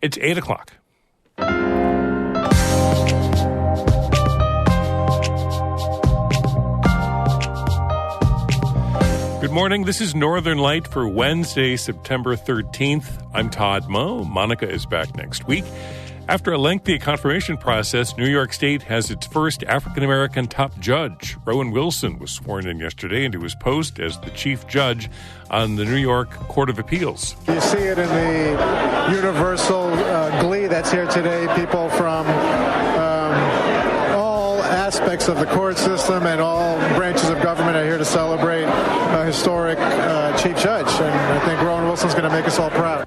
It's 8 o'clock. Good morning. This is Northern Light for Wednesday, September 13th. I'm Todd Moe. Monica is back next week. After a lengthy confirmation process, New York State has its first African-American top judge. Rowan Wilson was sworn in yesterday into his post as the chief judge on the New York Court of Appeals. You see it in the universal glee that's here today. People from all aspects of the court system and all branches of government are here to celebrate a historic chief judge. And I think Rowan Wilson's going to make us all proud.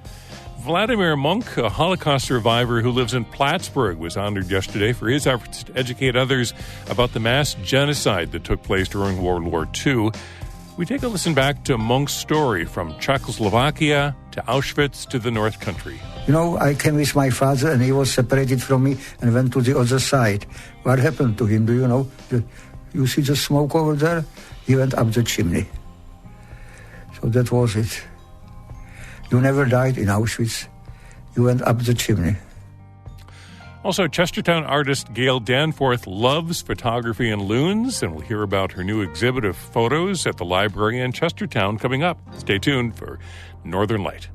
Vladimir Monk, a Holocaust survivor who lives in Plattsburgh, was honored yesterday for his efforts to educate others about the mass genocide that took place during World War II. We take a listen back to Monk's story from Czechoslovakia to Auschwitz to the North Country. You know, I came with my father and he was separated from me and went to the other side. What happened to him? Do you know? You see the smoke over there? He went up the chimney. So that was it. You never died in Auschwitz. You went up the chimney. Also, Chestertown artist Gail Danforth loves photography and loons, and we'll hear about her new exhibit of photos at the library in Chestertown coming up. Stay tuned for Northern Light.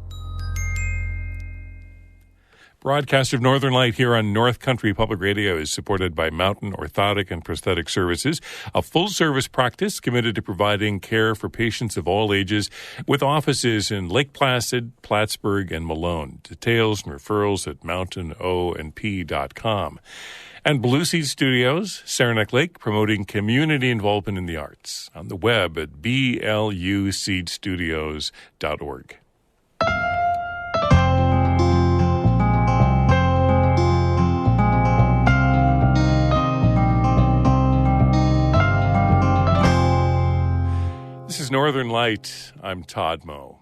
Broadcast of Northern Light here on North Country Public Radio is supported by Mountain Orthotic and Prosthetic Services, a full-service practice committed to providing care for patients of all ages with offices in Lake Placid, Plattsburgh, and Malone. Details and referrals at mountainonp.com. And Blue Seed Studios, Saranac Lake, promoting community involvement in the arts. On the web at bluseedstudios.org. This is Northern Light. I'm Todd Moe.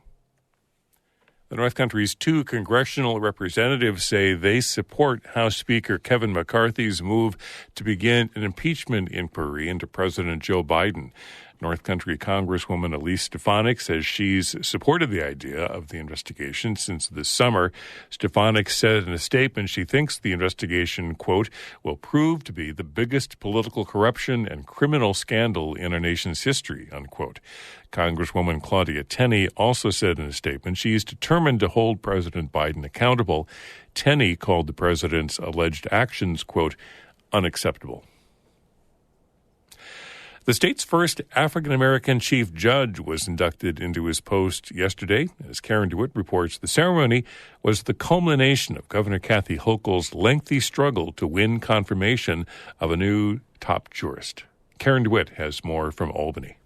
The North Country's two congressional representatives say they support House Speaker Kevin McCarthy's move to begin an impeachment inquiry into President Joe Biden. North Country Congresswoman Elise Stefanik says she's supported the idea of the investigation since this summer. Stefanik said in a statement she thinks the investigation, quote, will prove to be the biggest political corruption and criminal scandal in our nation's history, unquote. Congresswoman Claudia Tenney also said in a statement she is determined to hold President Biden accountable. Tenney called the president's alleged actions, quote, unacceptable. The state's first African-American chief judge was inducted into his post yesterday. As Karen DeWitt reports, the ceremony was the culmination of Governor Kathy Hochul's lengthy struggle to win confirmation of a new top jurist. Karen DeWitt has more from Albany.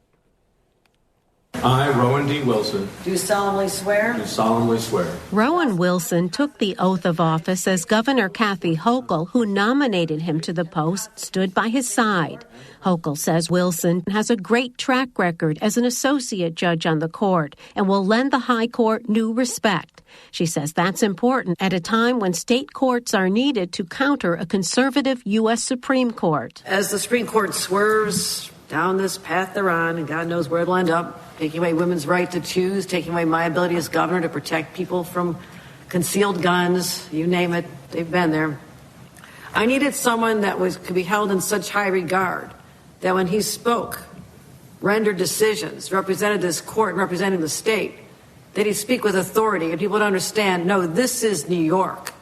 I, Rowan D. Wilson, do solemnly swear. Do solemnly swear. Rowan Wilson took the oath of office as Governor Kathy Hochul, who nominated him to the post, stood by his side. Hochul says Wilson has a great track record as an associate judge on the court and will lend the high court new respect. She says that's important at a time when state courts are needed to counter a conservative U.S. Supreme Court. As the Supreme Court swerves down this path they're on, and God knows where it'll end up, taking away women's right to choose, taking away my ability as governor to protect people from concealed guns, you name it, they've been there. I needed someone that could be held in such high regard that when he spoke, rendered decisions, represented this court and representing the state, that he'd speak with authority and people would understand, no, this is New York.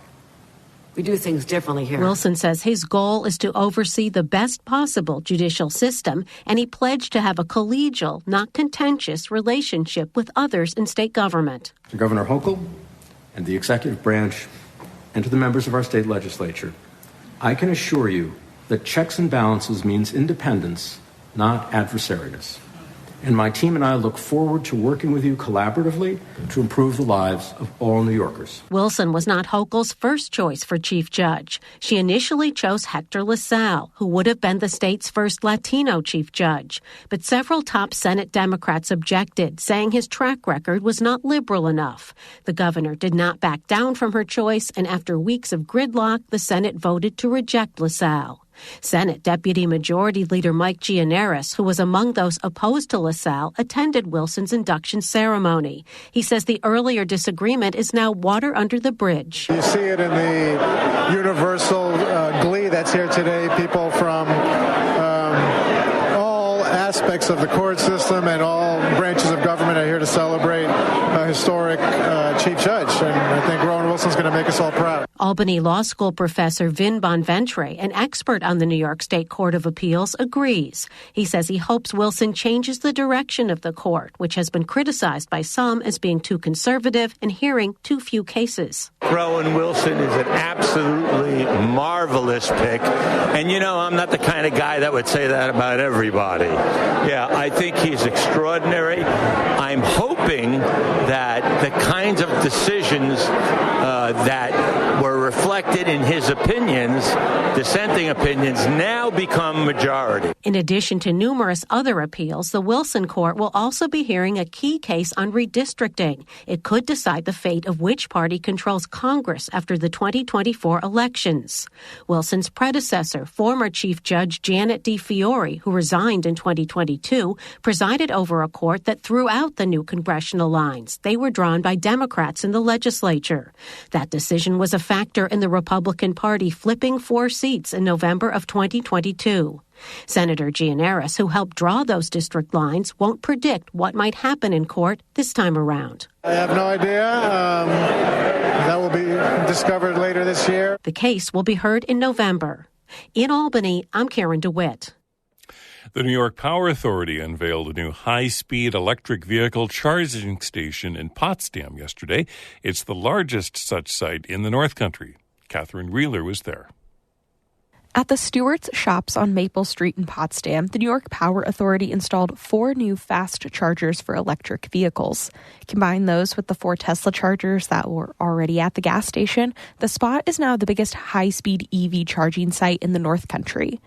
We do things differently here. Wilson says his goal is to oversee the best possible judicial system, and he pledged to have a collegial, not contentious relationship with others in state government. To Governor Hochul and the executive branch and to the members of our state legislature, I can assure you that checks and balances means independence, not adversariness. And my team and I look forward to working with you collaboratively to improve the lives of all New Yorkers. Wilson was not Hochul's first choice for chief judge. She initially chose Hector LaSalle, who would have been the state's first Latino chief judge. But several top Senate Democrats objected, saying his track record was not liberal enough. The governor did not back down from her choice, and after weeks of gridlock, the Senate voted to reject LaSalle. Senate Deputy Majority Leader Mike Gianaris, who was among those opposed to LaSalle, attended Wilson's induction ceremony. He says the earlier disagreement is now water under the bridge. You see it in the universal glee that's here today. People from all aspects of the court system and all branches of government are here to celebrate a historic Chief Judge. And I think Rowan Wilson's going to make us all proud. Albany Law School professor Vin Bonventre, an expert on the New York State Court of Appeals, agrees. He says he hopes Wilson changes the direction of the court, which has been criticized by some as being too conservative and hearing too few cases. Rowan Wilson is an absolutely marvelous pick. And, you know, I'm not the kind of guy that would say that about everybody. Yeah, I think he's extraordinary. I'm hoping that the kinds of decisions that were reflected in his opinions, dissenting opinions, now become majority. In addition to numerous other appeals, the Wilson Court will also be hearing a key case on redistricting. It could decide the fate of which party controls Congress after the 2024 elections. Wilson's predecessor, former Chief Judge Janet D. Fiore, who resigned in 2022, presided over a court that threw out the new congressional lines. They were drawn by Democrats in the legislature. That decision was a factor in the Republican Party flipping 4 seats in November of 2022. Senator Gianaris, who helped draw those district lines, won't predict what might happen in court this time around. I have no idea. That will be discovered later this year. The case will be heard in November. In Albany, I'm Karen DeWitt. The New York Power Authority unveiled a new high-speed electric vehicle charging station in Potsdam yesterday. It's the largest such site in the North Country. Catherine Wheeler was there. At the Stewart's Shops on Maple Street in Potsdam, the New York Power Authority installed 4 new fast chargers for electric vehicles. Combine those with the 4 Tesla chargers that were already at the gas station, the spot is now the biggest high-speed EV charging site in the North Country.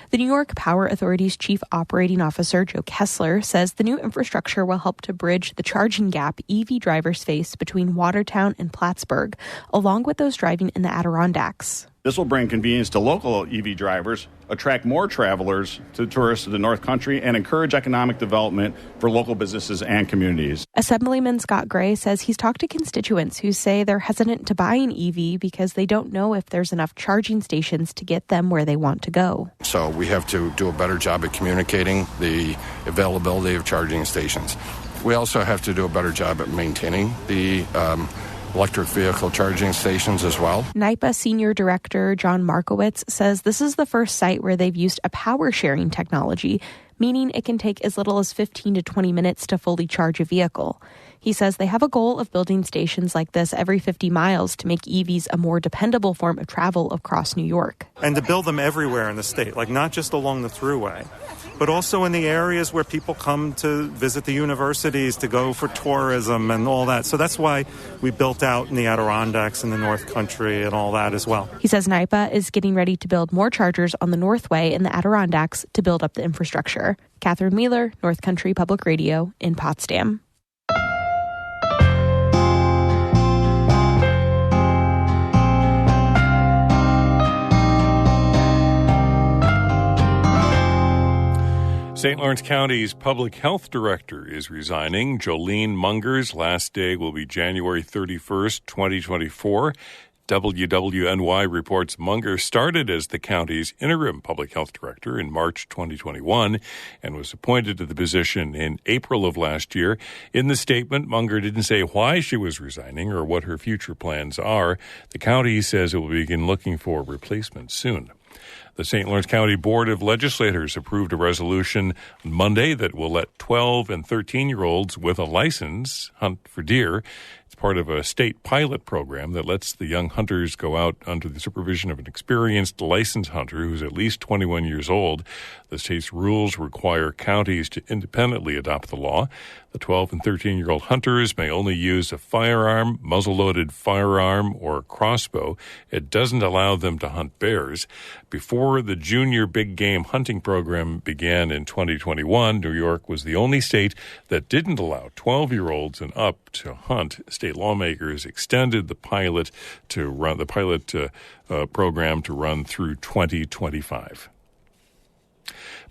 The New York Power Authority's Chief Operating Officer, Joe Kessler, says the new infrastructure will help to bridge the charging gap EV drivers face between Watertown and Plattsburgh, along with those driving in the Adirondacks. This will bring convenience to local EV drivers, attract more travelers to tourists of the North Country, and encourage economic development for local businesses and communities. Assemblyman Scott Gray says he's talked to constituents who say they're hesitant to buy an EV because they don't know if there's enough charging stations to get them where they want to go. So we have to do a better job at communicating the availability of charging stations. We also have to do a better job at maintaining the electric vehicle charging stations as well. NYPA Senior Director John Markowitz says this is the first site where they've used a power sharing technology, meaning it can take as little as 15 to 20 minutes to fully charge a vehicle. He says they have a goal of building stations like this every 50 miles to make EVs a more dependable form of travel across New York. And to build them everywhere in the state, like not just along the thruway, but also in the areas where people come to visit the universities, to go for tourism and all that. So that's why we built out in the Adirondacks and the North Country and all that as well. He says NYPA is getting ready to build more chargers on the Northway in the Adirondacks to build up the infrastructure. Catherine Wheeler, North Country Public Radio in Potsdam. St. Lawrence County's public health director is resigning. Jolene Munger's last day will be January 31st, 2024. WWNY reports Munger started as the county's interim public health director in March 2021 and was appointed to the position in April of last year. In the statement, Munger didn't say why she was resigning or what her future plans are. The county says it will begin looking for a replacement soon. The St. Lawrence County Board of Legislators approved a resolution on Monday that will let 12 and 13-year-olds with a license hunt for deer. It's part of a state pilot program that lets the young hunters go out under the supervision of an experienced licensed hunter who's at least 21 years old. The state's rules require counties to independently adopt the law. The 12 and 13-year-old hunters may only use a firearm, muzzle-loaded firearm, or a crossbow. It doesn't allow them to hunt bears. Before before the junior big game hunting program began in 2021, New York was the only state that didn't allow 12-year-olds and up to hunt. State lawmakers extended the pilot program to run through 2025.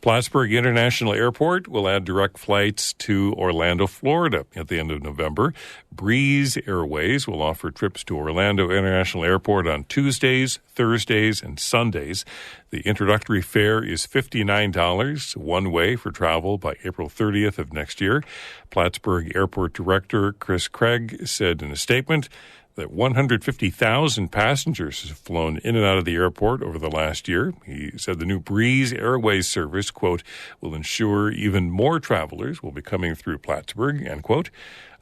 Plattsburgh International Airport will add direct flights to Orlando, Florida at the end of November. Breeze Airways will offer trips to Orlando International Airport on Tuesdays, Thursdays, and Sundays. The introductory fare is $59 one way for travel by April 30th of next year. Plattsburgh Airport Director Chris Craig said in a statement that 150,000 passengers have flown in and out of the airport over the last year. He said the new Breeze Airways service, quote, will ensure even more travelers will be coming through Plattsburgh, end quote.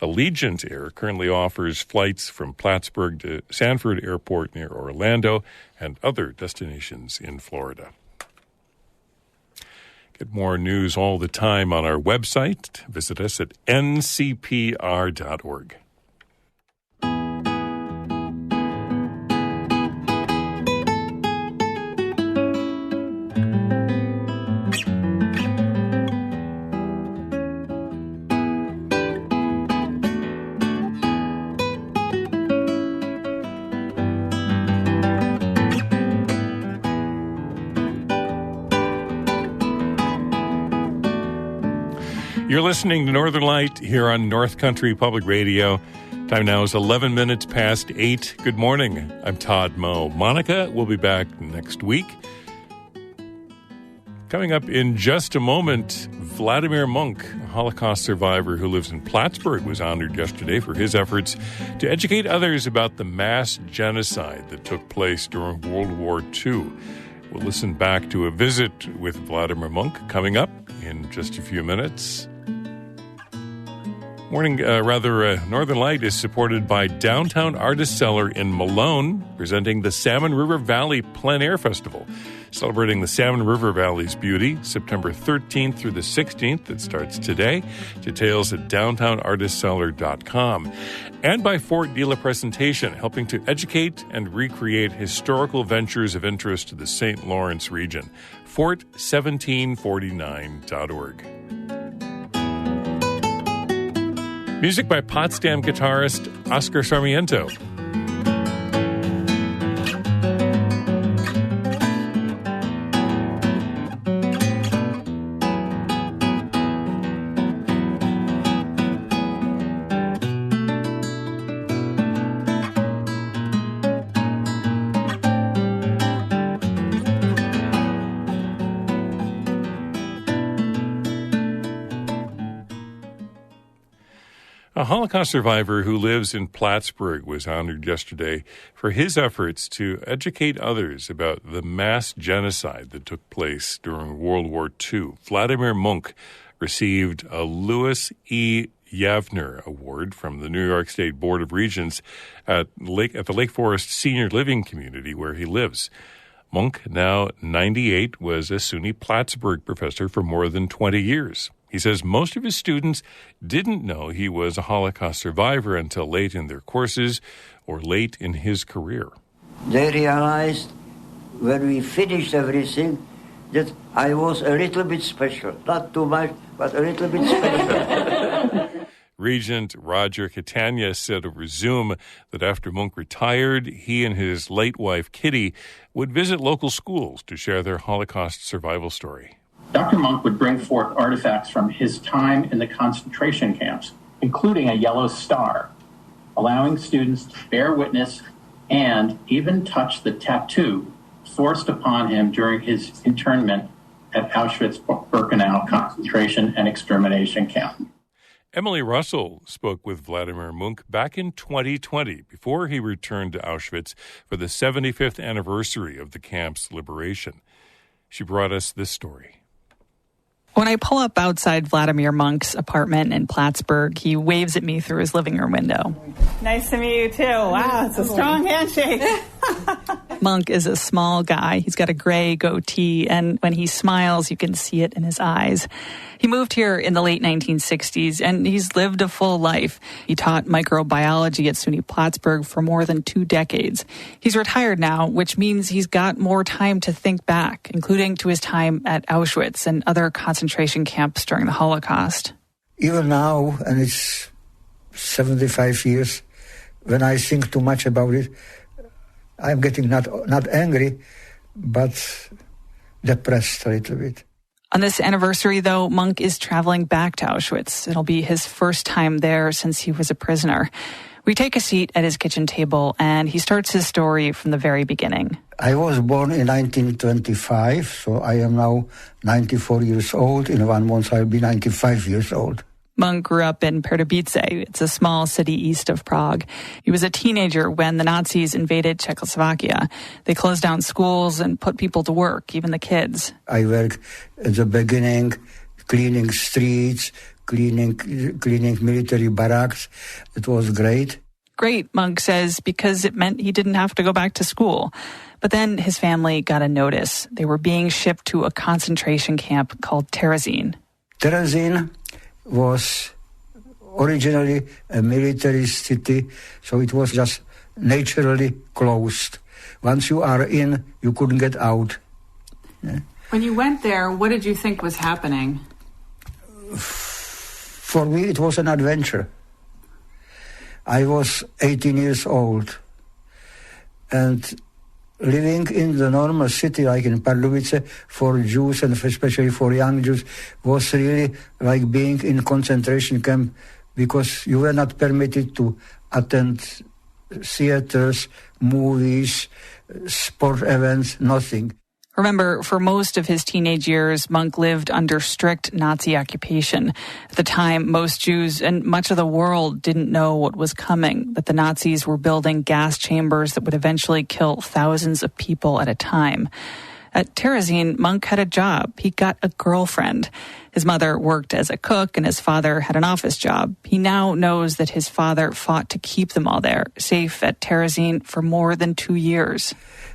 Allegiant Air currently offers flights from Plattsburgh to Sanford Airport near Orlando and other destinations in Florida. Get more news all the time on our website. Visit us at ncpr.org. You're listening to Northern Light here on North Country Public Radio. Time now is 11 minutes past 8. Good morning. I'm Todd Moe. Monica will be back next week. Coming up in just a moment, Vladimir Monk, a Holocaust survivor who lives in Plattsburgh, was honored yesterday for his efforts to educate others about the mass genocide that took place during World War II. We'll listen back to a visit with Vladimir Monk coming up in just a few minutes. Northern Light is supported by Downtown Artist Cellar in Malone, presenting the Salmon River Valley Plein Air Festival, celebrating the Salmon River Valley's beauty, September 13th through the 16th. It starts today. Details at downtownartistcellar.com. And by Fort de la Presentation, helping to educate and recreate historical ventures of interest to the St. Lawrence region. Fort1749.org. Music by Potsdam guitarist Oscar Sarmiento. A Holocaust survivor who lives in Plattsburgh was honored yesterday for his efforts to educate others about the mass genocide that took place during World War II. Vladimir Monk received a Louis E. Yavner Award from the New York State Board of Regents at the Lake Forest Senior Living Community where he lives. Monk, now 98, was a SUNY Plattsburgh professor for more than 20 years. He says most of his students didn't know he was a Holocaust survivor until late in their courses or late in his career. They realized when we finished everything that I was a little bit special. Not too much, but a little bit special. Regent Roger Catania said over Zoom that after Monk retired, he and his late wife Kitty would visit local schools to share their Holocaust survival story. Dr. Monk would bring forth artifacts from his time in the concentration camps, including a yellow star, allowing students to bear witness and even touch the tattoo forced upon him during his internment at Auschwitz-Birkenau concentration and extermination camp. Emily Russell spoke with Vladimir Monk back in 2020 before he returned to Auschwitz for the 75th anniversary of the camp's liberation. She brought us this story. When I pull up outside Vladimir Monk's apartment in Plattsburgh, he waves at me through his living room window. Nice to meet you, too. Wow, it's a strong handshake. Monk is a small guy. He's got a gray goatee, and when he smiles, you can see it in his eyes. He moved here in the late 1960s, and he's lived a full life. He taught microbiology at SUNY Plattsburgh for more than 2 decades. He's retired now, which means he's got more time to think back, including to his time at Auschwitz and other concentration camps during the Holocaust. Even now, and it's 75 years, when I think too much about it, I'm getting not angry, but depressed a little bit. On this anniversary, though, Monk is traveling back to Auschwitz. It'll be his first time there since he was a prisoner. We take a seat at his kitchen table, and he starts his story from the very beginning. I was born in 1925, so I am now 94 years old. In 1 month, I'll be 95 years old. Monk grew up in Pardubice. It's a small city east of Prague. He was a teenager when the Nazis invaded Czechoslovakia. They closed down schools and put people to work, even the kids. I worked at the beginning, cleaning streets, cleaning military barracks. It was great. Great, Monk says, because it meant he didn't have to go back to school. But then his family got a notice. They were being shipped to a concentration camp called Terezin. Terezin was originally a military city, so it was just naturally closed. Once you are in, you couldn't get out. Yeah. When you went there, what did you think was happening? For me, it was an adventure. I was 18 years old, and living in the normal city, like in Pardubice, for Jews and especially for young Jews, was really like being in concentration camp, because you were not permitted to attend theaters, movies, sport events, nothing. Remember, for most of his teenage years, Monk lived under strict Nazi occupation. At the time, most Jews and much of the world didn't know what was coming, that the Nazis were building gas chambers that would eventually kill thousands of people at a time. At Terezin, Monk had a job. He got a girlfriend. His mother worked as a cook and his father had an office job. He now knows that his father fought to keep them all there, safe at Terezin for more than 2 years.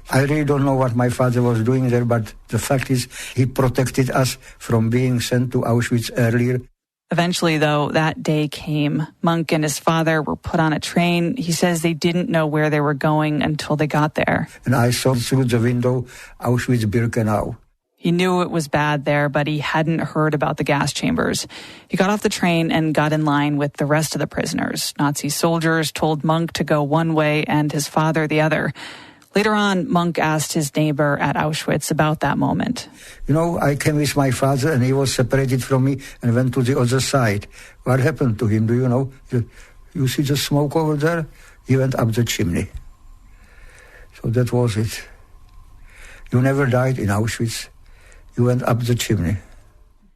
I really don't know what my father was doing there, but the fact is he protected us from being sent to Auschwitz earlier. Eventually, though, that day came. Monk and his father were put on a train. He says they didn't know where they were going until they got there. And I saw through the window Auschwitz-Birkenau. He knew it was bad there, but he hadn't heard about the gas chambers. He got off the train and got in line with the rest of the prisoners. Nazi soldiers told Monk to go one way and his father the other. Later on, Monk asked his neighbor at Auschwitz about that moment. You know, I came with my father and he was separated from me and went to the other side. What happened to him, do you know? You see the smoke over there? He went up the chimney. So that was it. You never died in Auschwitz. You went up the chimney.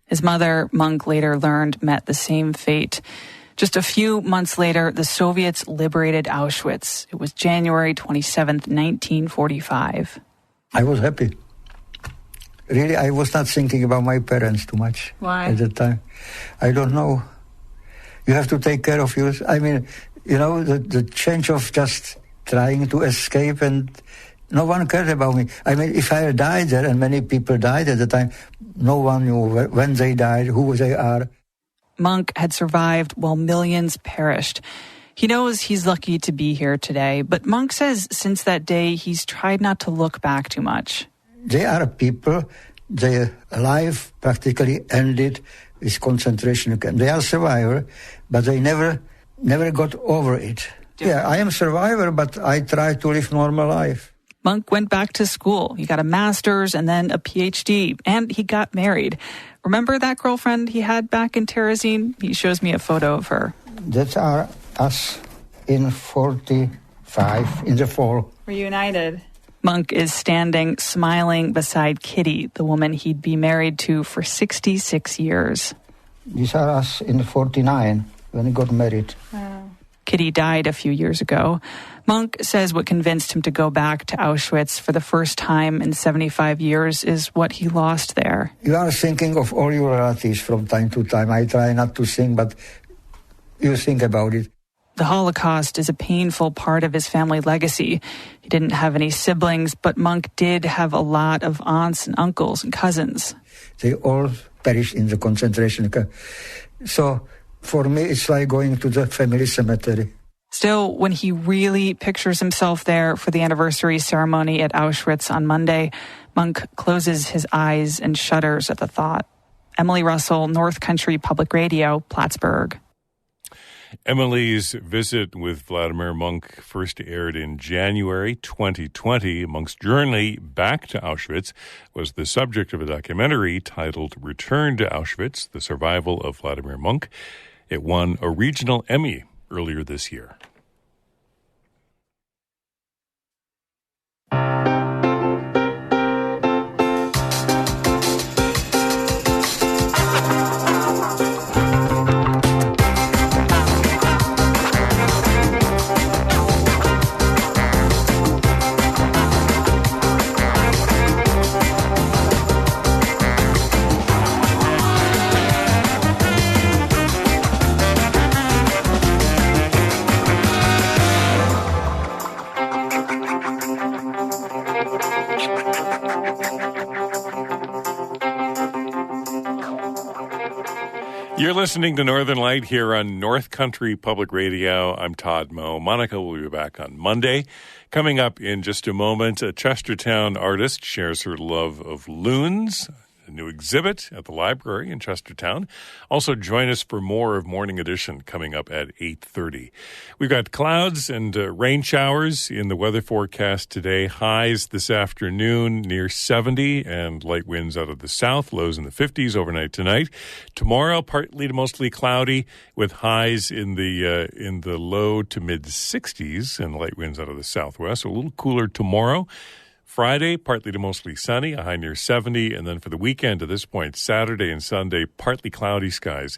His mother, Monk later learned, met the same fate. Just a few months later, the Soviets liberated Auschwitz. It was January 27th, 1945. I was happy. Really, I was not thinking about my parents too much. Why? At the time. I don't know. You have to take care of you. I mean, you know, the change of just trying to escape, and no one cared about me. I mean, if I died there, and many people died at the time, no one knew when they died, who they are. Monk had survived while millions perished. He knows he's lucky to be here today, but Monk says since that day, he's tried not to look back too much. They are people, their life practically ended with concentration camp. They are survivors, but they never got over it. Yeah, I am a survivor, but I try to live normal life. Monk went back to school. He got a master's and then a PhD, and he got married. Remember that girlfriend he had back in Terezin? He shows me a photo of her. That are us in 45 in the fall. Reunited. Monk is standing, smiling beside Kitty, the woman he'd be married to for 66 years. These are us in 49 when he got married. Wow. Kitty died a few years ago. Monk says what convinced him to go back to Auschwitz for the first time in 75 years is what he lost there. You are thinking of all your relatives from time to time. I try not to think, but you think about it. The Holocaust is a painful part of his family legacy. He didn't have any siblings, but Monk did have a lot of aunts and uncles and cousins. They all perished in the concentration camp. So for me, it's like going to the family cemetery. Still, when he really pictures himself there for the anniversary ceremony at Auschwitz on Monday, Monk closes his eyes and shudders at the thought. Emily Russell, North Country Public Radio, Plattsburgh. Emily's visit with Vladimir Monk first aired in January 2020. Monk's journey back to Auschwitz was the subject of a documentary titled Return to Auschwitz, The Survival of Vladimir Monk. It won a regional Emmy earlier this year. You're listening to Northern Light here on North Country Public Radio. I'm Todd Moe. Monica will be back on Monday. Coming up in just a moment, a Chestertown artist shares her love of loons, a new exhibit at the library in Chestertown. Also join us for more of Morning Edition coming up at 8:30. We've got clouds and rain showers in the weather forecast today. Highs this afternoon near 70 and light winds out of the south, lows in the 50s overnight tonight. Tomorrow, partly to mostly cloudy with highs in the low to mid 60s and light winds out of the southwest. So a little cooler tomorrow. Friday, partly to mostly sunny, a high near 70. And then for the weekend, to this point, Saturday and Sunday, partly cloudy skies,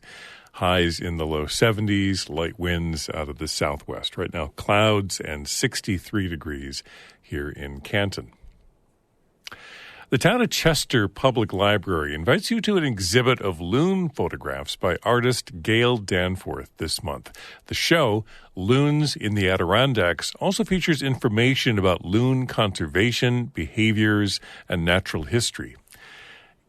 highs in the low 70s, light winds out of the southwest. Right now, clouds and 63 degrees here in Canton. The town of Chester Public Library invites you to an exhibit of loon photographs by artist Gail Danforth this month. The show, Loons in the Adirondacks, also features information about loon conservation, behaviors, and natural history.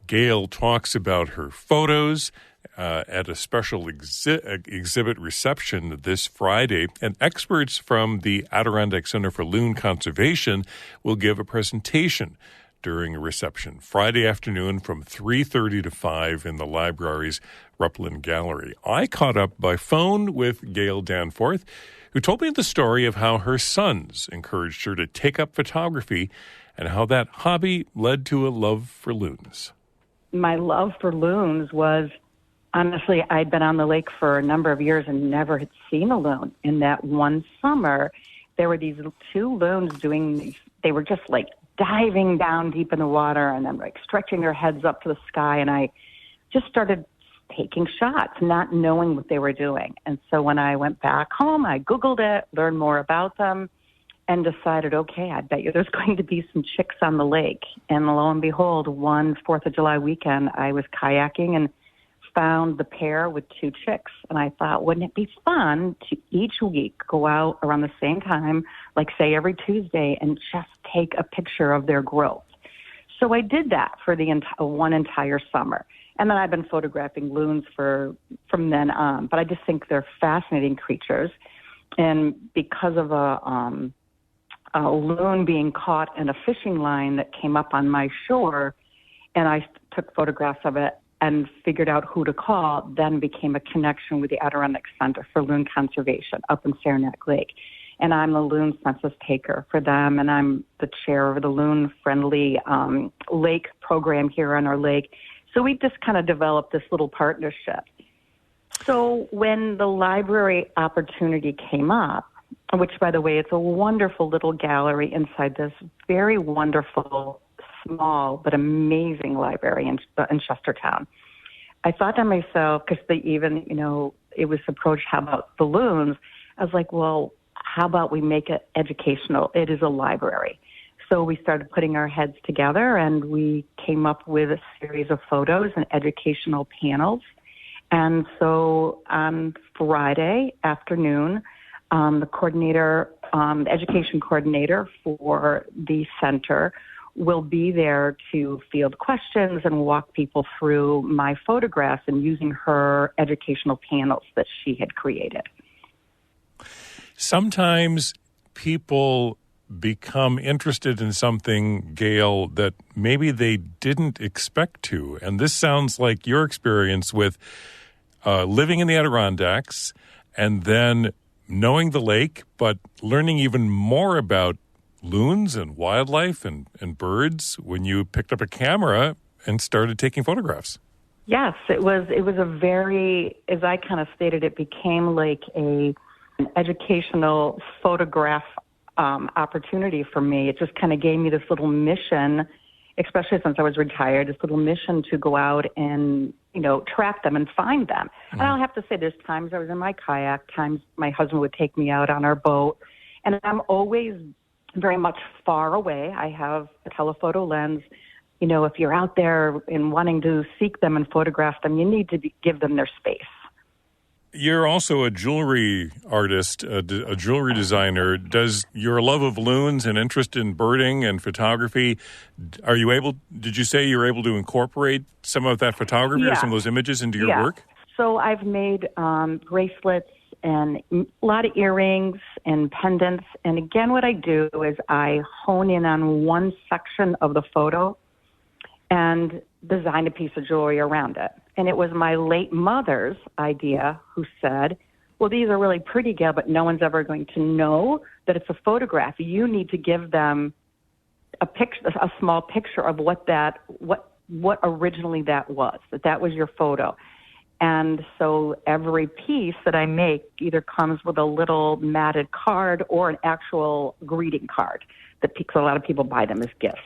Gail talks about her photos at a special exhibit reception this Friday, and experts from the Adirondack Center for Loon Conservation will give a presentation during a reception Friday afternoon from 3:30 to 5 in the library's Rupland Gallery. I caught up by phone with Gail Danforth, who told me the story of how her sons encouraged her to take up photography and how that hobby led to a love for loons. My love for loons was, honestly, I'd been on the lake for a number of years and never had seen a loon. And that one summer, there were these two loons they were just like diving down deep in the water and then like stretching their heads up to the sky. And I just started taking shots, not knowing what they were doing. And so when I went back home, I Googled it, learned more about them, and decided, okay, I bet you there's going to be some chicks on the lake. And lo and behold, one 4th of July weekend, I was kayaking and found the pair with two chicks. And I thought, wouldn't it be fun to each week go out around the same time, like say every Tuesday, and just take a picture of their growth? So I did that for the one entire summer. And then I've been photographing loons from then on. But I just think they're fascinating creatures. And because of a loon being caught in a fishing line that came up on my shore, and I took photographs of it and figured out who to call, then became a connection with the Adirondack Center for Loon Conservation up in Saranac Lake. And I'm the loon census taker for them, and I'm the chair of the loon-friendly lake program here on our lake. So we just kind of developed this little partnership. So when the library opportunity came up, which, by the way, it's a wonderful little gallery inside this very wonderful, small but amazing library in Chestertown, I thought to myself, because it was approached, how about the loons? I was like, well, how about we make it educational? It is a library. So we started putting our heads together, and we came up with a series of photos and educational panels. And so on Friday afternoon, the coordinator, the education coordinator for the center, will be there to field questions and walk people through my photographs and using her educational panels that she had created. Sometimes people become interested in something, Gail, that maybe they didn't expect to. And this sounds like your experience with living in the Adirondacks and then knowing the lake, but learning even more about loons and wildlife and birds when you picked up a camera and started taking photographs. Yes, it was a very, as I kind of stated, it became like an educational photograph opportunity for me. It just kind of gave me this little mission, especially since I was retired, this little mission to go out and, track them and find them. Mm-hmm. And I'll have to say there's times I was in my kayak, times my husband would take me out on our boat, and I'm always very much far away. I have a telephoto lens. If you're out there and wanting to seek them and photograph them, you need to give them their space. You're also a jewelry artist, a jewelry designer. Does your love of loons and interest in birding and photography, did you say you're able to incorporate some of that photography or some of those images into your work? So I've made bracelets and a lot of earrings and pendants. And again, what I do is I hone in on one section of the photo and design a piece of jewelry around it. And it was my late mother's idea who said, well, these are really pretty, Gail, but no one's ever going to know that it's a photograph. You need to give them a picture, a small picture of what originally that was your photo. And so every piece that I make either comes with a little matted card or an actual greeting card that a lot of people buy them as gifts.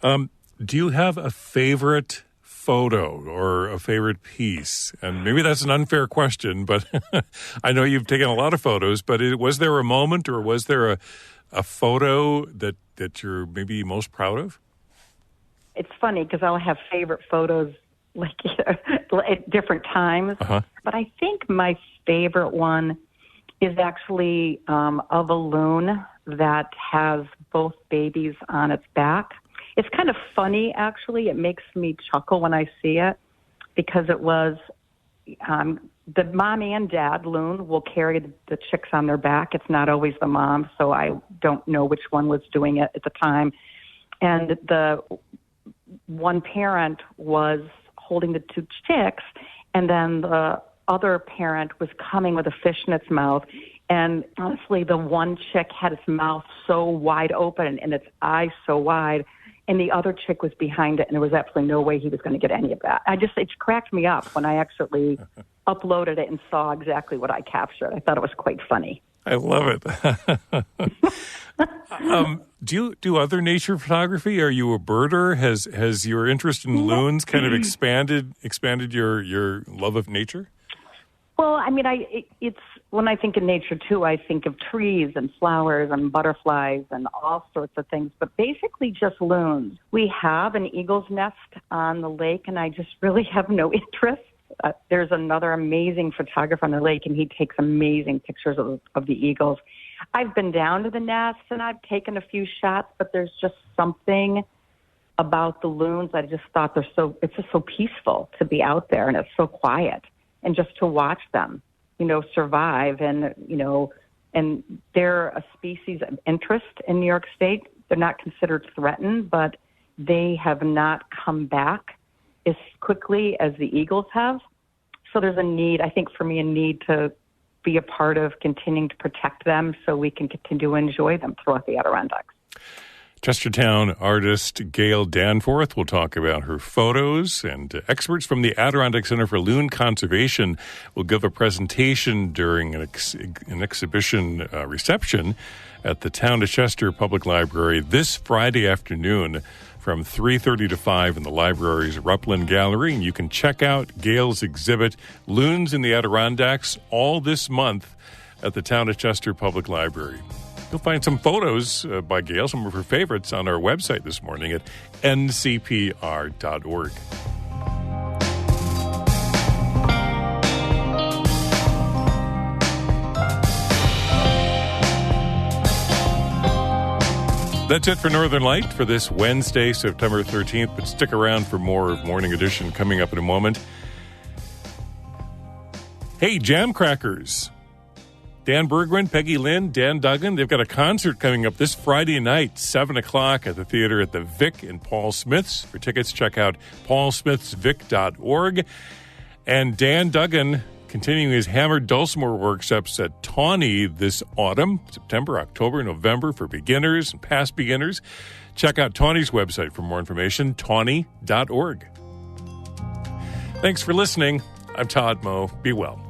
Do you have a favorite photo or a favorite piece? And maybe that's an unfair question, but I know you've taken a lot of photos, but was there a moment or was there a photo that you're maybe most proud of? It's funny because I'll have favorite photos at different times. Uh-huh. But I think my favorite one is actually of a loon that has both babies on its back. It's kind of funny, actually. It makes me chuckle when I see it because it was the mom and dad loon will carry the chicks on their back. It's not always the mom, so I don't know which one was doing it at the time. And the one parent was holding the two chicks, and then the other parent was coming with a fish in its mouth. And honestly, the one chick had its mouth so wide open and its eyes so wide, and the other chick was behind it, and there was absolutely no way he was going to get any of that. It cracked me up when I actually uploaded it and saw exactly what I captured. I thought it was quite funny. I love it. Do you do other nature photography? Are you a birder? Has your interest in loons kind of expanded your love of nature? Well, I mean, it's when I think of nature too, I think of trees and flowers and butterflies and all sorts of things, but basically just loons. We have an eagle's nest on the lake, and I just really have no interest. There's another amazing photographer on the lake, and he takes amazing pictures of the eagles. I've been down to the nest, and I've taken a few shots, but there's just something about the loons. I just thought it's just so peaceful to be out there, and it's so quiet. And just to watch them, survive and they're a species of interest in New York State. They're not considered threatened, but they have not come back as quickly as the eagles have. So there's a need to be a part of continuing to protect them so we can continue to enjoy them throughout the Adirondacks. Chestertown artist Gail Danforth will talk about her photos, and experts from the Adirondack Center for Loon Conservation will give a presentation during an exhibition reception at the Town of Chester Public Library this Friday afternoon from 3:30 to 5 in the library's Rupland Gallery. And you can check out Gail's exhibit, Loons in the Adirondacks, all this month at the Town of Chester Public Library. You'll find some photos by Gail, some of her favorites, on our website this morning at ncpr.org. That's it for Northern Light for this Wednesday, September 13th, but stick around for more of Morning Edition coming up in a moment. Hey, Jam Crackers. Dan Bergwin, Peggy Lynn, Dan Duggan, they've got a concert coming up this Friday night, 7 o'clock at the theater at the Vic in Paul Smith's. For tickets, check out paulsmithsvic.org. And Dan Duggan continuing his Hammered Dulcimer workshops at Tawny this autumn, September, October, November for beginners and past beginners. Check out Tawny's website for more information, tawny.org. Thanks for listening. I'm Todd Moe. Be well.